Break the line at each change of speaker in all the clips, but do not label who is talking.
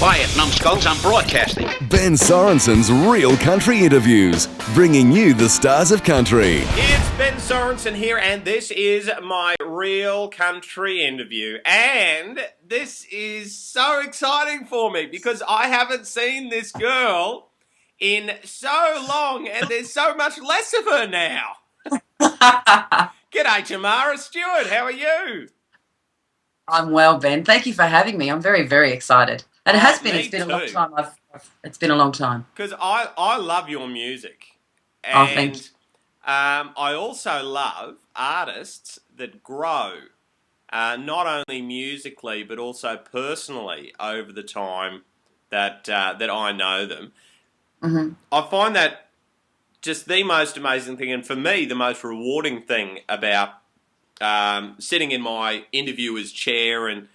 Quiet, numbskulls, I'm broadcasting.
Ben Sorensen's Real Country Interviews, bringing you the stars of country.
It's Ben Sorensen here, and this is my Real Country Interview. And this is so exciting for me because I haven't seen this girl in so long, and there's so much less of her now. G'day, Tamara Stewart. How are you?
I'm well, Ben. Thank you for having me. I'm very, very excited. And it has been. It's been a long time. It's been a long time.
Because I love your music.
Oh, thank you.
I also love artists that grow, not only musically but also personally over the time that I know them.
Mm-hmm.
I find that just the most amazing thing, and for me, the most rewarding thing about sitting in my interviewer's chair and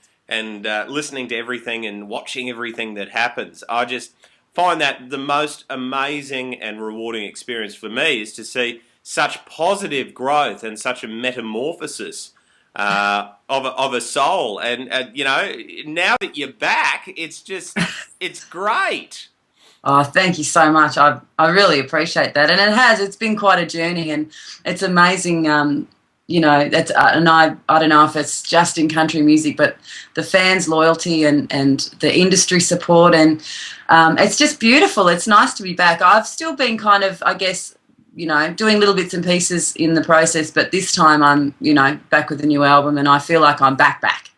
listening to everything and watching everything that happens. I just find that the most amazing and rewarding experience for me is to see such positive growth and such a metamorphosis of a soul. And you know, now that you're back, it's great.
Oh, thank you so much. I really appreciate that. And it's been quite a journey, and it's amazing. You know, that's and I don't know if it's just in country music, but the fans' loyalty and the industry support, and it's just beautiful. It's nice to be back. I've still been kind of, I guess, you know, doing little bits and pieces in the process, but this time I'm, you know, back with a new album, and I feel like I'm back.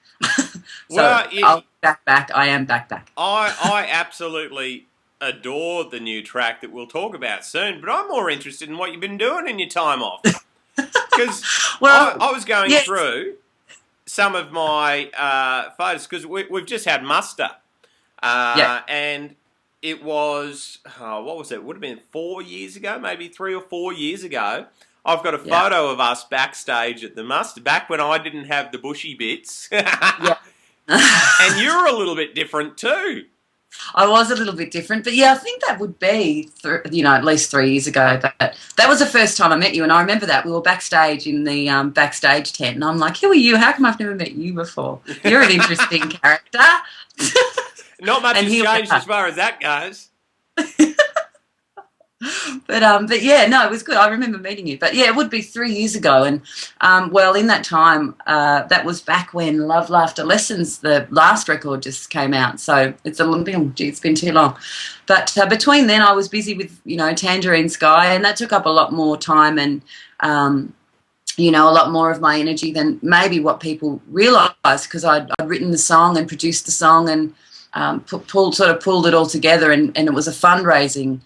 Well,
I'll back. I am back.
I absolutely adore the new track that we'll talk about soon, but I'm more interested in what you've been doing in your time off. Because I was going through some of my photos, because we've just had muster, and it was, what was it? Would have been 4 years ago, maybe 3 or 4 years ago. I've got a photo of us backstage at the muster, back when I didn't have the bushy bits. And you're a little bit different too.
I was a little bit different, but yeah, I think that would be, at least 3 years ago. But that was the first time I met you, and I remember that we were backstage in the backstage tent, and I'm like, "Who are you? How come I've never met you before? You're an interesting character."
Not much has changed as far as that goes.
But yeah, no, it was good. I remember meeting you. But yeah, it would be 3 years ago. And well, in that time, that was back when Love Laughter Lessons, the last record, just came out. So it's been too long. But between then, I was busy with, you know, Tangerine Sky, and that took up a lot more time and, you know, a lot more of my energy than maybe what people realise, because I'd written the song and produced the song and pulled it all together, and it was a fundraising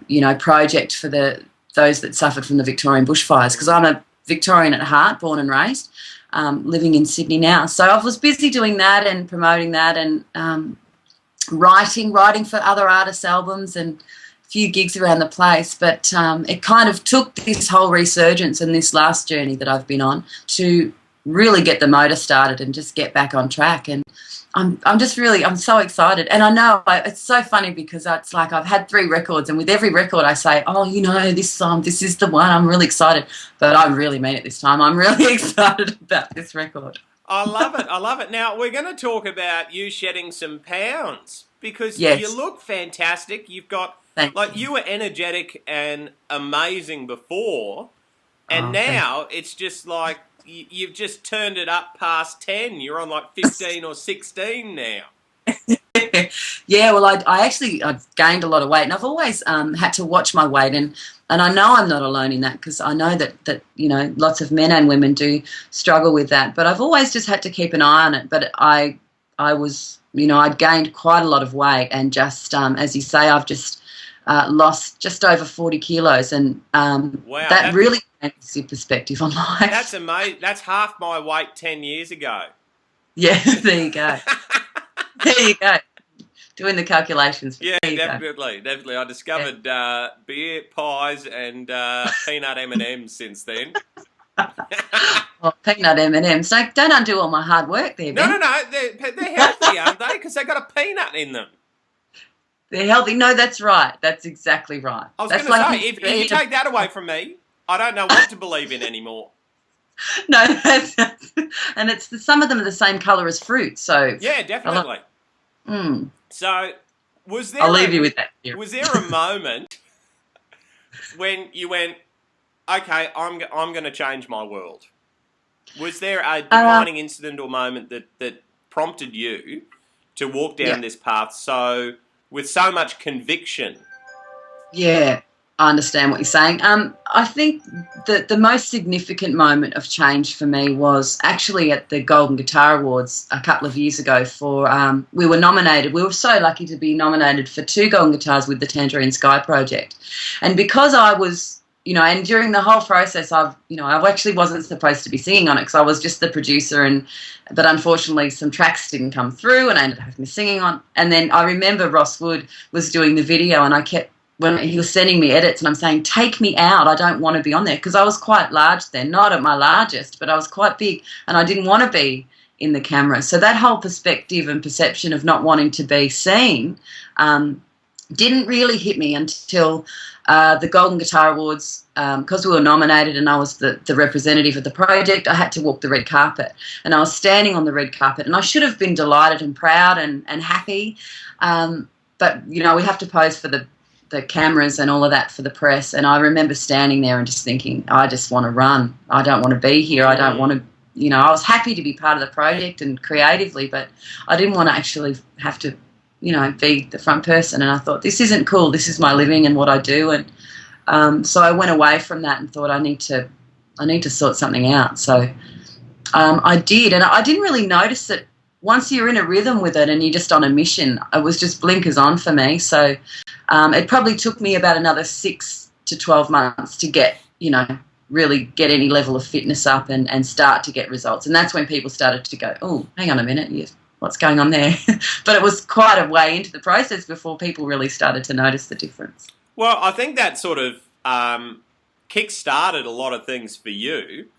you know, project for those that suffered from the Victorian bushfires, because I'm a Victorian at heart, born and raised, living in Sydney now. So I was busy doing that and promoting that, and writing for other artists' albums, and a few gigs around the place. But it kind of took this whole resurgence and this last journey that I've been on to really get the motor started and just get back on track. And I'm so excited. And I know it's so funny because it's like I've had 3 records, and with every record I say, oh, you know, this is the one. I'm really excited. But I really mean it this time. I'm really excited about this record.
I love it. Now, we're going to talk about you shedding some pounds, because you look fantastic. You've got, you were energetic and amazing before, and now it's just like, you've just turned it up past 10. You're on like 15 or 16 now.
Yeah, well, I've gained a lot of weight, and I've always had to watch my weight, and I know I'm not alone in that, because I know that you know, lots of men and women do struggle with that. But I've always just had to keep an eye on it. But I was, you know, I'd gained quite a lot of weight, and just as you say, I've just lost just over 40 kilos, and
wow,
that really changes your perspective on life.
That's amazing. That's half my weight 10 years ago.
Yeah, there you go. There you go. Doing the calculations.
Yeah, definitely. I discovered beer, pies, and peanut M&Ms since then.
Well, peanut M&Ms. Don't undo all my hard work there, Ben.
No. They're healthy, aren't they? Because they got a peanut in them. They're
healthy. No, that's right. That's exactly right.
I was going to say, if you take that away from me, I don't know what to believe in anymore.
No, and some of them are the same colour as fruit. So
yeah, definitely.
Mm.
So, was there?
I'll leave you with that.
Was there a moment when you went, "Okay, I'm going to change my world"? Was there a defining incident or moment that prompted you to walk down this path with so much conviction?
Yeah, I understand what you're saying. I think that the most significant moment of change for me was actually at the Golden Guitar Awards a couple of years ago. We were nominated. We were so lucky to be nominated for 2 Golden Guitars with the Tangerine Sky project, and because I was, and during the whole process, I actually wasn't supposed to be singing on it because I was just the producer, but unfortunately some tracks didn't come through, and I ended up having me singing on. And then I remember Ross Wood was doing the video, and when he was sending me edits, and I'm saying, take me out, I don't want to be on there, because I was quite large then, not at my largest, but I was quite big, and I didn't want to be in the camera. So that whole perspective and perception of not wanting to be seen didn't really hit me until the Golden Guitar Awards, because we were nominated and I was the representative of the project. I had to walk the red carpet, and I was standing on the red carpet, and I should have been delighted and proud and happy, but we have to pose for the cameras and all of that for the press. And I remember standing there and just thinking, I just want to run. I don't want to be here. I don't want to, I was happy to be part of the project and creatively, but I didn't want to actually have to, be the front person. And I thought, this isn't cool. This is my living and what I do. And so I went away from that and thought, I need to sort something out. So I did. And I didn't really notice it. Once you're in a rhythm with it and you're just on a mission, it was just blinkers on for me. So it probably took me about another 6 to 12 months to get, really get any level of fitness up and start to get results. And that's when people started to go, oh, hang on a minute, what's going on there? But it was quite a way into the process before people really started to notice the difference.
Well, I think that sort of kick-started a lot of things for you,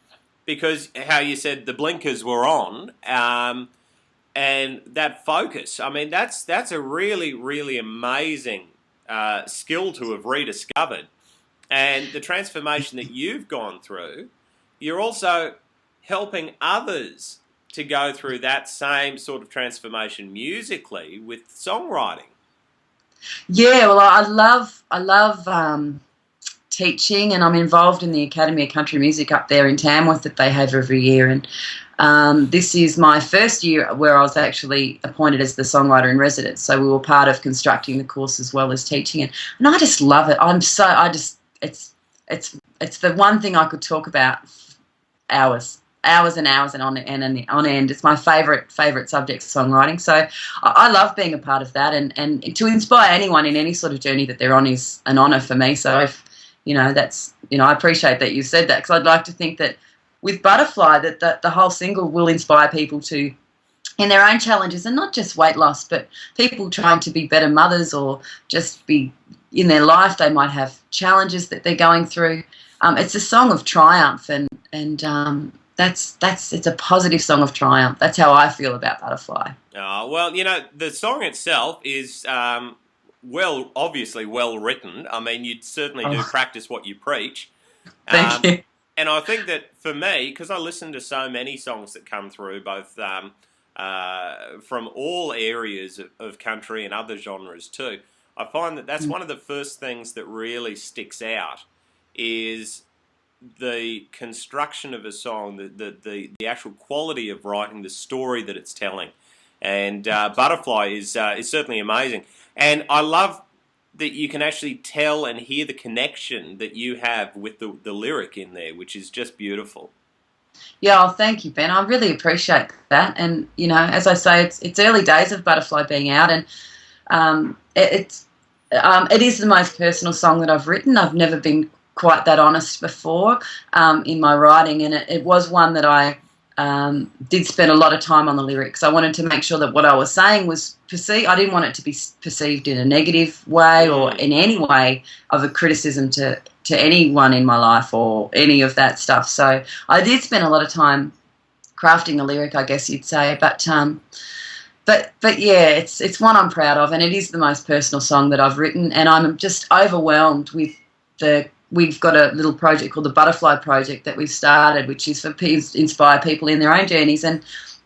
because how you said the blinkers were on, and that focus. I mean, that's a really, really amazing skill to have rediscovered. And the transformation that you've gone through, you're also helping others to go through that same sort of transformation musically with songwriting. Yeah,
well, I love teaching, and I'm involved in the Academy of Country Music up there in Tamworth that they have every year. And this is my first year where I was actually appointed as the songwriter in residence. So we were part of constructing the course as well as teaching it. And I just love it. It's the one thing I could talk about hours and hours and on end. It's my favourite subject, songwriting. So I love being a part of that, and to inspire anyone in any sort of journey that they're on is an honour for me. So I appreciate that you said that, because I'd like to think that with Butterfly that the whole single will inspire people to, in their own challenges, and not just weight loss, but people trying to be better mothers or just be in their life. They might have challenges that they're going through. It's a song of triumph, and it's a positive song of triumph. That's how I feel about Butterfly.
Well, the song itself is obviously well written. I mean, you certainly do practice what you preach.
Thank you.
And I think that for me, because I listen to so many songs that come through, both from all areas of country and other genres too, I find that that's one of the first things that really sticks out is the construction of a song, the actual quality of writing, the story that it's telling. And Butterfly is certainly amazing. And I love that you can actually tell and hear the connection that you have with the lyric in there, which is just beautiful.
Yeah, well, thank you, Ben. I really appreciate that. And, as I say, it's early days of Butterfly being out, and it is the most personal song that I've written. I've never been quite that honest before in my writing, and it was one that I did spend a lot of time on the lyrics. I wanted to make sure that what I was saying was perceived. I didn't want it to be perceived in a negative way or in any way of a criticism to anyone in my life or any of that stuff. So I did spend a lot of time crafting the lyric, I guess you'd say. But yeah, it's one I'm proud of, and it is the most personal song that I've written, and I'm just overwhelmed with We've got a little project called the Butterfly Project that we've started, which is for inspire people in their own journeys. And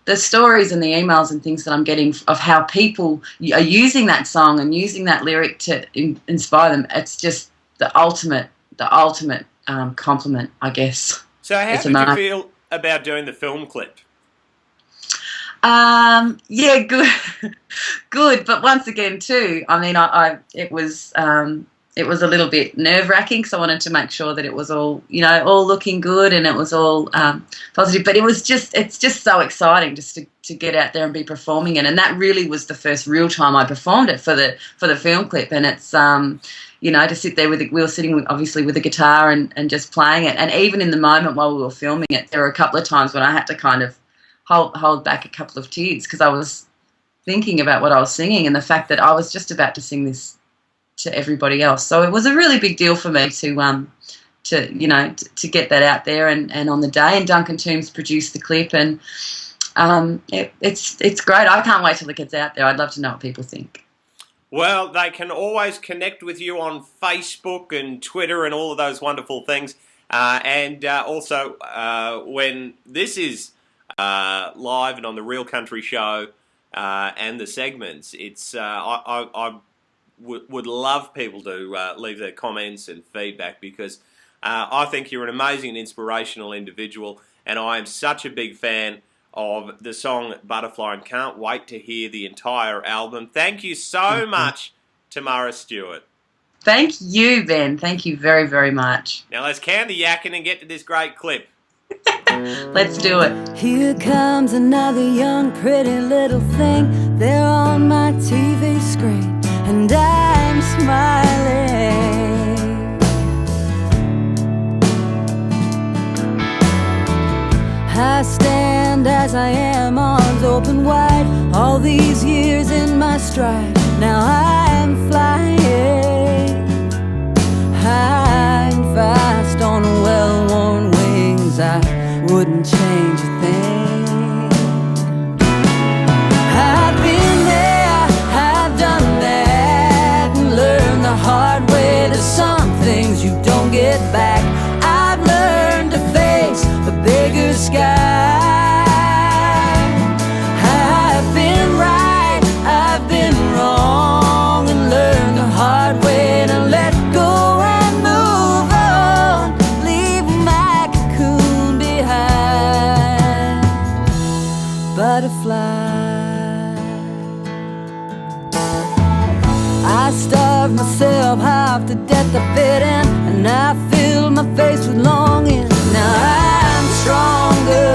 the stories and the emails and things that I'm getting of how people are using that song and using that lyric to inspire them, it's just the ultimate compliment, I guess.
So how did you feel about doing the film clip?
Yeah, good, good. But once again, too, I mean, it was a little bit nerve-wracking because I wanted to make sure that it was all, all looking good and it was all positive. But it's just so exciting just to get out there and be performing it. And that really was the first real time I performed it for the film clip. And it's to sit there we were sitting obviously with the guitar and just playing it. And even in the moment while we were filming it, there were a couple of times when I had to kind of hold back a couple of tears because I was thinking about what I was singing and the fact that I was just about to sing this to everybody else. So it was a really big deal for me to get that out there and on the day. And Duncan Toombs produced the clip, and it's great. I can't wait till it gets out there. I'd love to know what people think.
Well, they can always connect with you on Facebook and Twitter and all of those wonderful things. And also, when this is live and on the Real Country Show and the segments, it's I would love people to leave their comments and feedback because I think you're an amazing and inspirational individual, and I am such a big fan of the song Butterfly and can't wait to hear the entire album. Thank you so much, Tamara Stewart.
Thank you, Ben. Thank you very, very much.
Now let's can the yakking and get to this great clip.
Let's do it.
Here comes another young, pretty little thing. They're on my TV screen, and I'm smiling. I stand as I am, arms open wide. All these years in my stride, now I'm flying. High and fast on well-worn wings, I wouldn't change a thing. I've been there, I've done that, and learned the hard way that some things you don't get back. I've learned to face a bigger sky. I've been right, I've been wrong, and learned the hard way to let go and move on, leave my cocoon behind. Butterfly, I starved myself half to death to fit in, and I filled my face with longing. Now I'm stronger.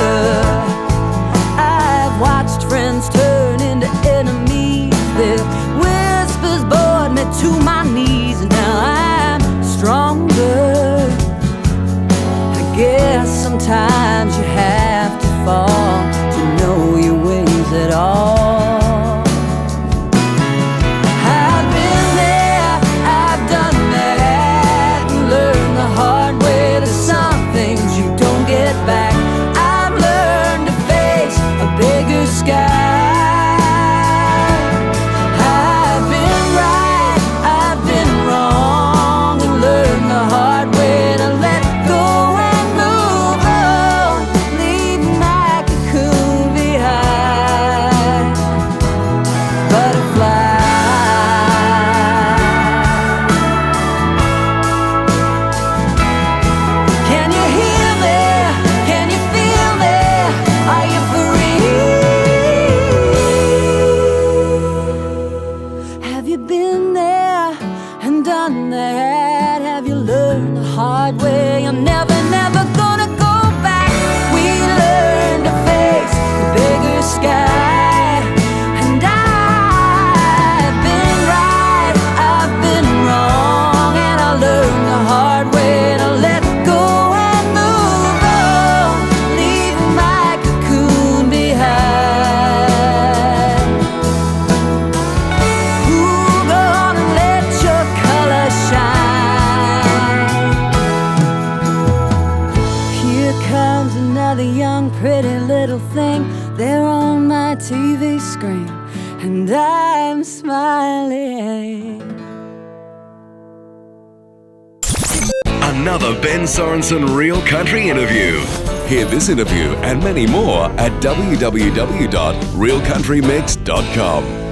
I've watched friends turn into enemies. Their whispers bored me to my knees, and now I'm stronger. I guess sometimes you have to fall to know your wings at all. I've been there, I've done that, and learned the hard way that some things you don't get back. I've learned to face a bigger sky. I've been right, I've been wrong, and learned the hard way to let go and move on, leave my cocoon behind. Butterfly. Can you hear me? Can you feel me? Are you free? Have you been there and done that? Have you learned the hard way? I'm never, never gonna go back. We learn to face the bigger sky. And I've been right, I've been wrong, and I learned the hard way to let go and move on, leave my cocoon behind. Who gonna let your color shine? Here comes another young, pretty little thing. They're on my TV screen, and I'm smiling.
Another Ben Sorensen Real Country interview. Hear this interview and many more at www.realcountrymix.com.